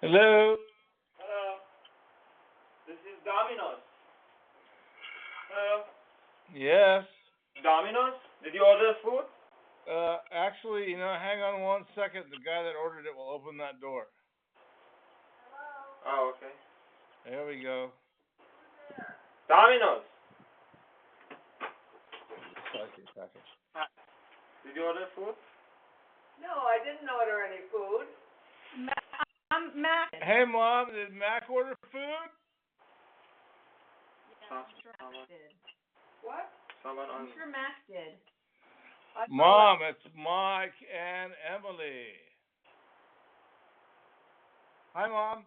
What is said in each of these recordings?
Hello. Hello. This is Domino's. Hello. Yes. Domino's? Did you order food? Actually, hang on 1 second. The guy that ordered it will open that door. Oh, okay. There we go. Domino's. Package. Did you order food? No, I didn't order any food. I'm Mac. Hey, Mom, did Mac order food? Yeah, I'm sure Mac did. What? Someone I'm on. sure Mac did. Mom, it's Mike and Emily. Hi, Mom.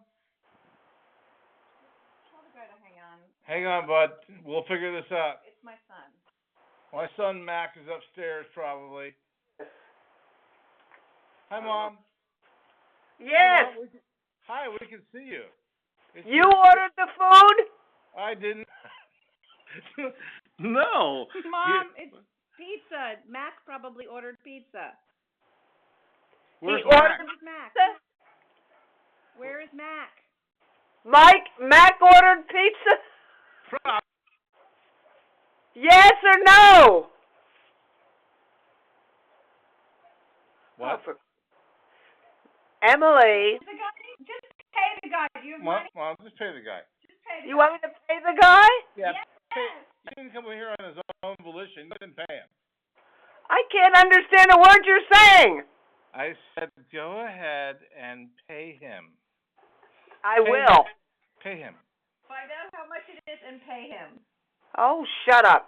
Tell the guy to hang on. Hang on, bud. We'll figure this out. It's my son. My son Mac is upstairs, probably. Hi, Mom. Yes. Hi, we can see you. You ordered the food? I didn't. No. Mom, it's pizza. Mac probably ordered pizza. Where's He Mac? ordered Where's Mac? pizza? Where is Mac? Mac ordered pizza? Yes or no? What? Emily. The guy, just pay the guy. Do you have money? Mom, just pay the guy. Just pay the You guy. want me to pay the guy? Yeah. Yes. Pay. He didn't come here on his own volition. You didn't pay him. I can't understand a word you're saying. I said, go ahead and pay him. I will. Pay him. Find out how much it is and pay him. Oh, shut up.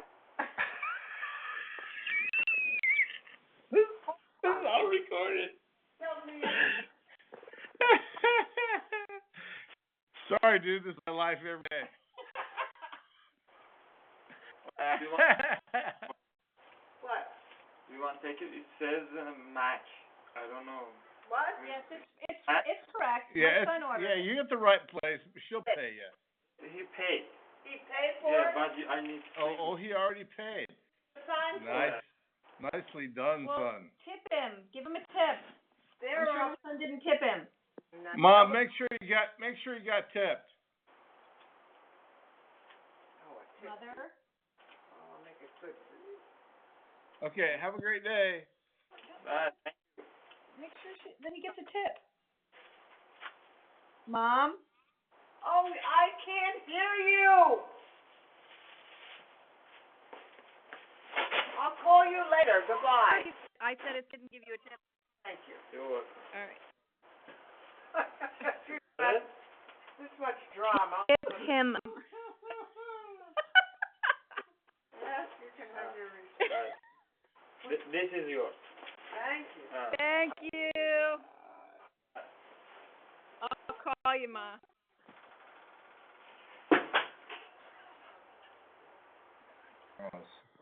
This is all recorded. Sorry, dude. This is my life every day. What? You want to take it? It says Mac. I don't know. What? Yes, it's correct. Yeah, My son ordered. yeah, you're at the right place. She'll pay you. He paid. He paid for Yeah, it? but I need. Oh, he already paid. Sign for Nice. it. Nicely done, Well, son. tip him. Give him a tip. There I'm sure my son didn't tip him. Mom, make sure you got tipped. Mother? I'll make it quick for you. Okay, have a great day. Make sure then he gets a tip. Mom? Oh, I can't hear you. I'll call you later. Goodbye. I said it didn't give you a tip. Thank you. You're welcome. All right. This much drama. Tip him. Yes, you can have your receipt. This is yours. Thank you. Thank you. I'll call you, Ma. Oh,